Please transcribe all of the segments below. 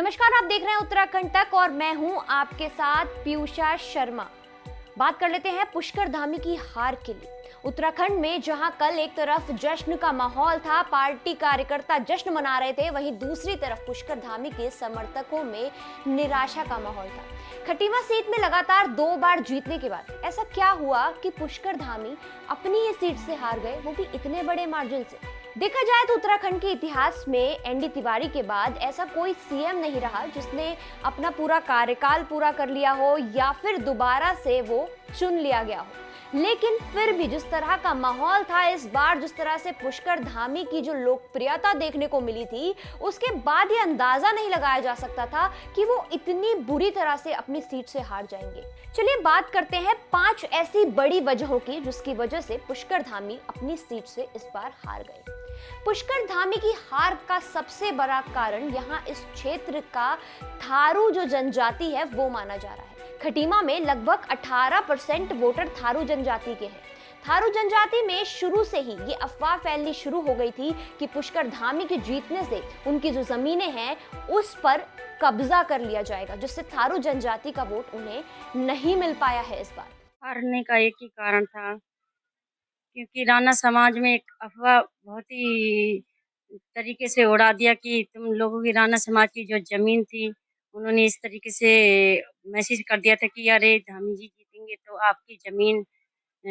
नमस्कार, आप देख रहे हैं उत्तराखंड तक और मैं हूं आपके साथ पीयूषा शर्मा। बात कर लेते हैं पुष्कर धामी की हार के लिए। उत्तराखंड में जहां कल एक तरफ जश्न का माहौल था, पार्टी कार्यकर्ता जश्न मना रहे थे, वहीं दूसरी तरफ पुष्कर धामी के समर्थकों में निराशा का माहौल था। खटीमा सीट में लगातार 2 बार जीतने के बाद ऐसा क्या हुआ कि पुष्कर धामी अपनी ही सीट से हार गए, वो भी इतने बड़े मार्जिन से। देखा जाए तो उत्तराखंड के इतिहास में एनडी तिवारी के बाद ऐसा कोई सीएम नहीं रहा जिसने अपना पूरा कार्यकाल पूरा कर लिया हो या फिर दोबारा से वो चुन लिया गया हो। लेकिन फिर भी जिस तरह का माहौल था इस बार, जिस तरह से पुष्कर धामी की जो लोकप्रियता देखने को मिली थी, उसके बाद ये अंदाजा नहीं लगाया जा सकता था कि वो इतनी बुरी तरह से अपनी सीट से हार जाएंगे। चलिए बात करते हैं 5 ऐसी बड़ी वजहों की जिसकी वजह से पुष्कर धामी अपनी सीट से इस बार हार गए। पुष्कर धामी की हार का सबसे बड़ा कारण यहाँ इस क्षेत्र का थारू जो जनजाति है वो माना जा रहा है। खटीमा में लगभग 18% वोटर थारू जनजाति के हैं। थारू जनजाति में शुरू से ही ये अफवाह फैलनी शुरू हो गई थी कि पुष्कर धामी के जीतने से उनकी जो जमीनें हैं उस पर कब्जा कर लिया जाएगा, जिससे थारू जनजाति का वोट उन्हें नहीं मिल पाया है इस बार। हारने का एक ही कारण था, क्योंकि राणा समाज में एक अफ़वाह बहुत ही तरीके से उड़ा दिया कि तुम लोगों की राणा समाज की जो ज़मीन थी, उन्होंने इस तरीके से मैसेज कर दिया था कि अरे धामी जी जीतेंगे तो आपकी ज़मीन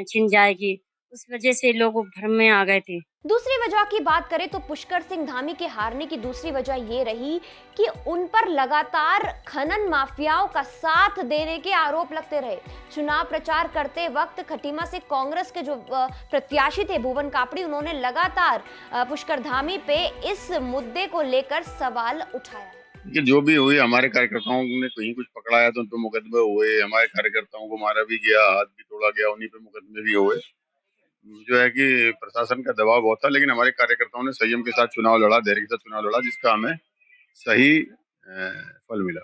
छिन जाएगी। उस वजह से लोग भ्रम में आ गए थे। दूसरी वजह की बात करें तो पुष्कर सिंह धामी के हारने की दूसरी वजह ये रही कि उन पर लगातार खनन माफियाओं का साथ देने के आरोप लगते रहे। चुनाव प्रचार करते वक्त खटीमा से कांग्रेस के जो प्रत्याशी थे भुवन कापड़ी, उन्होंने लगातार पुष्कर धामी पे इस मुद्दे को लेकर सवाल उठाया है। कि जो भी हुई, हमारे कार्यकर्ताओं ने कहीं कुछ पकड़ाया तो उन पे मुकदमे हुए, हमारे कार्यकर्ताओं को मारा भी गया, हाथ भी तोड़ा गया, उन्हीं पे मुकदमे भी हुए। जो है कि प्रशासन का दबाव बहुत था, लेकिन हमारे कार्यकर्ताओं ने संयम के साथ चुनाव लड़ा, धैर्य के साथ चुनाव लड़ा, जिसका हमें सही फल मिला।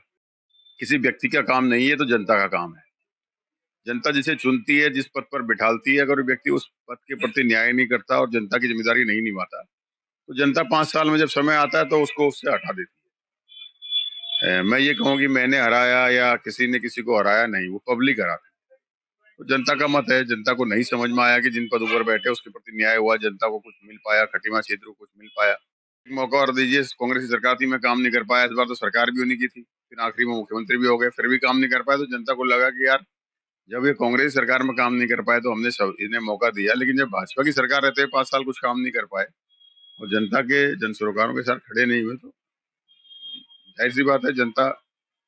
किसी व्यक्ति का काम नहीं है, तो जनता का काम है। जनता जिसे चुनती है, जिस पद पर बिठालती है, अगर व्यक्ति उस पद के प्रति न्याय नहीं करता और जनता की जिम्मेदारी नहीं निभाता, तो जनता 5 साल में जब समय आता है तो उसको उससे हटा देती है। मैं ये कहूँ कि मैंने हराया या किसी ने किसी को हराया नहीं, वो पब्लिक हराती है। तो जनता का मत है, जनता को नहीं समझ में आया कि जिन पदों पर बैठे उसके प्रति न्याय हुआ, जनता को कुछ मिल पाया, खटीमा क्षेत्र को कुछ मिल पाया। एक मौका और दीजिए, कांग्रेस की सरकार थी, मैं काम नहीं कर पाया, इस बार तो सरकार भी उन्हीं की थी, फिर आखिरी में मुख्यमंत्री भी हो गए, फिर भी काम नहीं कर पाया, तो जनता को लगा कि यार जब ये कांग्रेस सरकार में काम नहीं कर पाए तो हमने सब इन्हें मौका दिया, लेकिन जब भाजपा की सरकार रहते हुए 5 साल कुछ काम नहीं कर पाए और जनता के जन सरोकारों के साथ खड़े नहीं हुए, तो जाहिर सी बात है जनता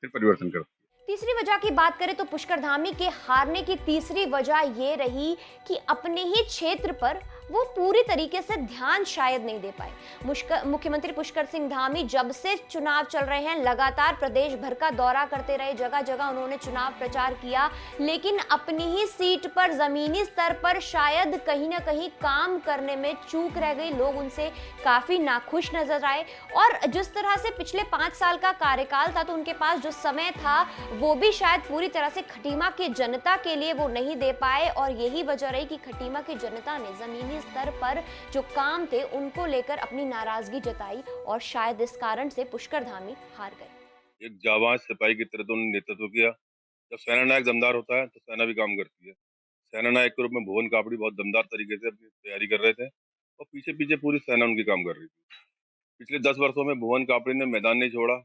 फिर परिवर्तन करती है। तीसरी वजह की बात करें तो पुष्कर धामी के हारने की तीसरी वजह ये रही कि अपने ही क्षेत्र पर वो पूरी तरीके से ध्यान शायद नहीं दे पाए। मुख्यमंत्री पुष्कर सिंह धामी जब से चुनाव चल रहे हैं लगातार प्रदेश भर का दौरा करते रहे, जगह जगह उन्होंने चुनाव प्रचार किया, लेकिन अपनी ही सीट पर जमीनी स्तर पर शायद कहीं ना कहीं काम करने में चूक रह गई। लोग उनसे काफी नाखुश नजर आए और जिस तरह से पिछले 5 साल का कार्यकाल था तो उनके पास जो समय था वो भी शायद पूरी तरह से खटीमा की जनता के लिए वो नहीं दे पाए और यही वजह रही कि खटीमा की जनता ने जमीनी स्तर पर जो काम थे उनको लेकर अपनी नाराजगी जताई और शायद इस कारण से पुष्कर धामी हार गए। एक जाबाज सिपाही की तरह तो उन्होंने नेतृत्व किया। जब सेना नायक दमदार होता है तो सेना भी काम करती है। सेना नायक के रूप में भुवन कापड़ी बहुत दमदार तरीके से अपनी तैयारी कर रहे थे और पीछे पीछे पूरी सेना उनकी काम कर रही थी। पिछले 10 वर्षों में भुवन कापड़ी ने मैदान नहीं छोड़ा,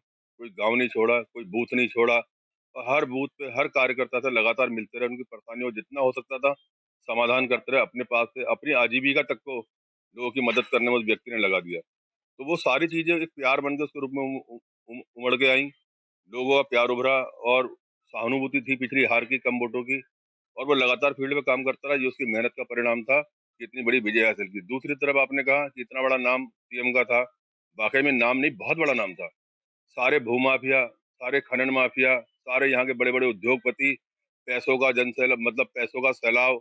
कोई गांव नहीं छोड़ा, कोई बूथ नहीं छोड़ा और हर बूथ पे हर कार्यकर्ता से लगातार मिलते रहे, उनकी परेशानियों को जितना हो सकता था समाधान करते रहे, अपने पास से अपनी आजीविका तक को लोगों की मदद करने में उस व्यक्ति ने लगा दिया। तो वो सारी चीजें एक प्यार बन के उसके रूप में उमड़ के आई। लोगों का प्यार उभरा और सहानुभूति थी पिछली हार की, कम वोटों की, और वो लगातार फील्ड में काम करता रहा। ये उसकी मेहनत का परिणाम था कि इतनी बड़ी विजय हासिल की। दूसरी तरफ आपने कहा कि इतना बड़ा नाम सीएम का था, वाकई में नाम नहीं, बहुत बड़ा नाम था। सारे भूमाफिया, सारे खनन माफिया, सारे यहाँ के बड़े बड़े उद्योगपति, पैसों का जनसैलाब, मतलब पैसों का सैलाब,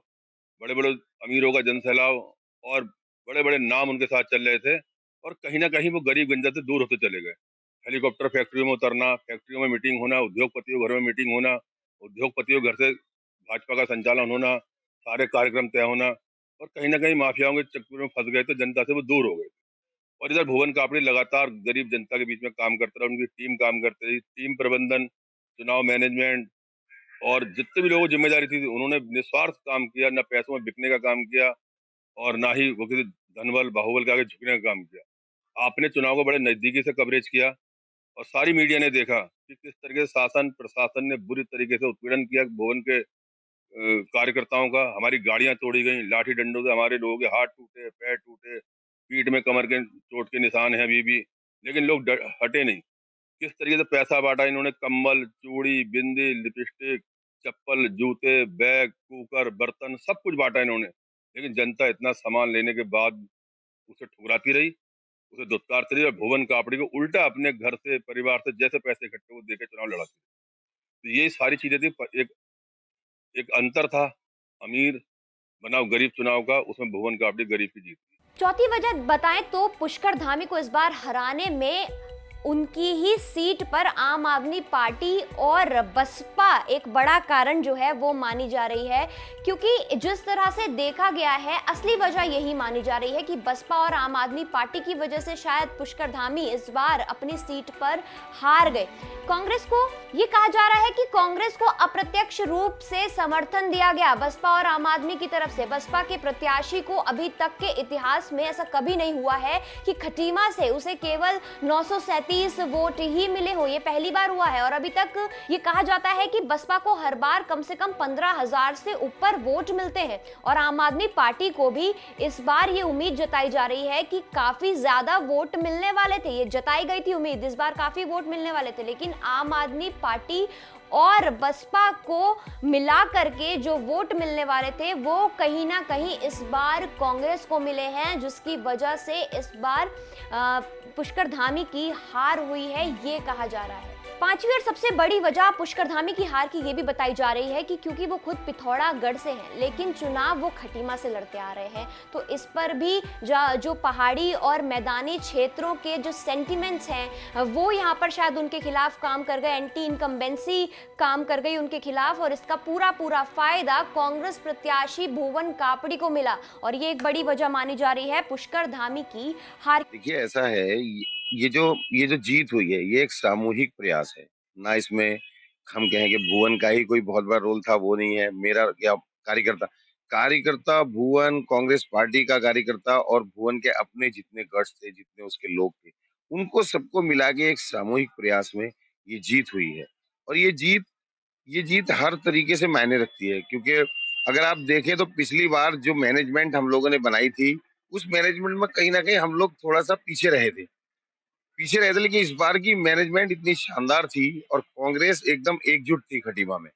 बड़े बड़े अमीरों का जनसैलाब और बड़े बड़े नाम उनके साथ चल रहे थे और कहीं ना कहीं वो गरीब गंजा से दूर होते चले गए। हेलीकॉप्टर फैक्ट्रियों में उतरना, फैक्ट्रियों में मीटिंग होना, उद्योगपतियों के घर में मीटिंग होना, उद्योगपतियों के घर से भाजपा का संचालन होना, सारे कार्यक्रम तय होना और कहीं ना कहीं माफियाओं के चक्कर में फंस गए तो जनता से वो दूर हो गए। और इधर भुवन कापड़ी लगातार गरीब जनता के बीच में काम करता रहा, उनकी टीम काम करती रही, टीम प्रबंधन, चुनाव मैनेजमेंट और जितने भी लोगों की जिम्मेदारी थी उन्होंने निस्वार्थ काम किया, ना पैसों में बिकने का काम किया और ना ही वो किसी धनबल बाहुबल के आगे झुकने का काम किया। आपने चुनाव को बड़े नजदीकी से कवरेज किया और सारी मीडिया ने देखा कि किस तरीके से शासन प्रशासन ने बुरी तरीके से उत्पीड़न किया भुवन के कार्यकर्ताओं का। हमारी गाड़ियां तोड़ी गई, लाठी डंडों से हमारे लोगों के हाथ टूटे, पैर टूटे, पीठ में कमर के चोट के निशान हैं अभी भी, लेकिन लोग हटे नहीं। किस तरीके से पैसा बांटा इन्होंने, कम्बल, चूड़ी, बिंदी, लिपस्टिक, चप्पल, जूते, बैग, कुकर, बर्तन, सब कुछ बांटा इन्होंने, लेकिन जनता इतना सामान लेने के बाद उसे ठुकराती रही, उसे दुत्कारती रही और भुवन कापड़ी को उल्टा अपने घर से, परिवार से जैसे पैसे इकट्ठे वो देके चुनाव लड़ाती रही। तो ये सारी चीजें थी। एक एक अंतर था अमीर बनाम गरीब चुनाव का, उसमें भुवन कापड़ी गरीब की जीत थी। चौथी वजह बताएं तो पुष्कर धामी को इस बार हराने में उनकी ही सीट पर आम आदमी पार्टी और बसपा एक बड़ा कारण जो है वो मानी जा रही है, क्योंकि जिस तरह से देखा गया है असली वजह यही मानी जा रही है कि बसपा और आम आदमी पार्टी की वजह से शायद पुष्कर धामी इस बार अपनी सीट पर हार गए। कांग्रेस को ये कहा जा रहा है कि कांग्रेस को अप्रत्यक्ष रूप से समर्थन दिया गया बसपा और आम आदमी की तरफ से। बसपा के प्रत्याशी को अभी तक के इतिहास में ऐसा कभी नहीं हुआ है कि खटीमा से उसे केवल 937 वोट ही मिले हो, ये पहली बार हुआ है। और अभी तक ये कहा जाता है कि बसपा को हर बार कम से कम 15,000 से ऊपर वोट मिलते हैं और आम आदमी पार्टी को भी इस बार ये उम्मीद जताई जा रही है कि काफी ज्यादा वोट मिलने वाले थे। ये जताई गई थी उम्मीद, इस बार काफी वोट मिलने वाले थे, लेकिन आम आदमी पार्टी और बसपा को मिला करके जो वोट मिलने वाले थे वो कहीं ना कहीं इस बार कांग्रेस को मिले हैं, जिसकी वजह से इस बार पुष्कर धामी की हार हुई है, ये कहा जा रहा है। पांचवी और सबसे बड़ी वजह पुष्कर धामी की हार की ये भी बताई जा रही है कि क्योंकि वो खुद पिथौरागढ़ से हैं, लेकिन चुनाव वो खटीमा से लड़ते आ रहे हैं, तो इस पर भी जो पहाड़ी और मैदानी क्षेत्रों के जो सेंटिमेंट्स हैं वो यहाँ पर शायद उनके खिलाफ काम कर गए, एंटी इनकम्बेंसी काम कर गई उनके खिलाफ और इसका पूरा फायदा कांग्रेस प्रत्याशी भुवन कापड़ी को मिला और ये एक बड़ी वजह मानी जा रही है पुष्कर धामी की हार। देखिए ऐसा है, ये जो जीत हुई है ये एक सामूहिक प्रयास है ना। इसमें हम कहें कि भुवन का ही कोई बहुत बड़ा रोल था, वो नहीं है। मेरा क्या कार्यकर्ता भुवन, कांग्रेस पार्टी का कार्यकर्ता और भुवन के अपने जितने गट्स थे, जितने उसके लोग थे, उनको सबको मिला के एक सामूहिक प्रयास में ये जीत हुई है। और ये जीत हर तरीके से मायने रखती है, क्योंकि अगर आप देखें तो पिछली बार जो मैनेजमेंट हम लोगों ने बनाई थी उस मैनेजमेंट में कहीं ना कहीं हम लोग थोड़ा सा पीछे रहे थे, लेकिन इस बार की मैनेजमेंट इतनी शानदार थी और कांग्रेस एकदम एकजुट थी खटीमा में।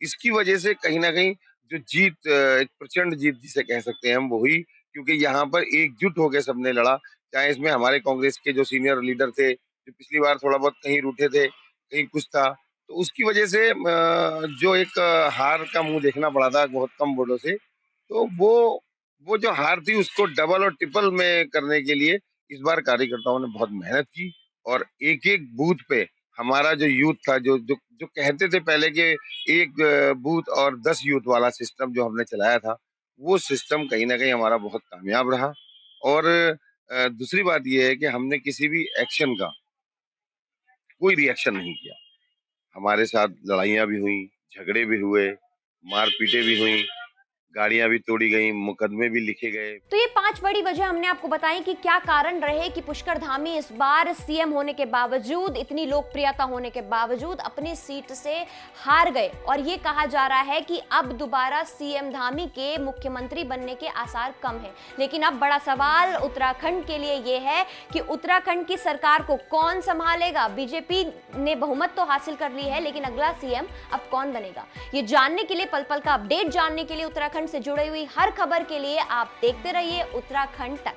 इसकी वजह से कहीं ना कहीं जो जीत, एक प्रचंड जीत जिसे कह सकते हैं हम, वो हुई, क्योंकि यहाँ पर एकजुट होकर सबने लड़ा। चाहे इसमें हमारे कांग्रेस के जो सीनियर लीडर थे, जो पिछली बार थोड़ा बहुत कहीं रूठे थे, कहीं कुछ था, तो उसकी वजह से जो एक हार का मुंह देखना पड़ा था बहुत कम वोटों से, तो वो जो हार थी उसको डबल और ट्रिपल में करने के लिए इस बार कार्यकर्ताओं ने बहुत मेहनत की और एक एक बूथ पे हमारा जो यूथ था, जो कहते थे पहले कि एक बूथ और 10 यूथ वाला सिस्टम जो हमने चलाया था, वो सिस्टम कहीं ना कहीं हमारा बहुत कामयाब रहा। और दूसरी बात यह है कि हमने किसी भी एक्शन का कोई रिएक्शन नहीं किया। हमारे साथ लड़ाइयाँ भी हुई, झगड़े भी हुए, मारपीटें भी हुई, गाड़ियां भी तोड़ी गई, मुकदमे भी लिखे गए। तो ये 5 बड़ी वजह हमने आपको बताई कि क्या कारण रहे कि पुष्कर धामी इस बार सीएम होने के बावजूद, इतनी लोकप्रियता होने के बावजूद अपनी सीट से हार गए और ये कहा जा रहा है कि अब दोबारा सीएम धामी के मुख्यमंत्री बनने के आसार कम है। लेकिन अब बड़ा सवाल उत्तराखंड के लिए ये है कि उत्तराखंड की सरकार को कौन संभालेगा। बीजेपी ने बहुमत तो हासिल कर ली है, लेकिन अगला सीएम अब कौन बनेगा, ये जानने के लिए, पल पल का अपडेट जानने के लिए, उत्तराखंड से जुड़ी हुई हर खबर के लिए आप देखते रहिए उत्तराखंड तक।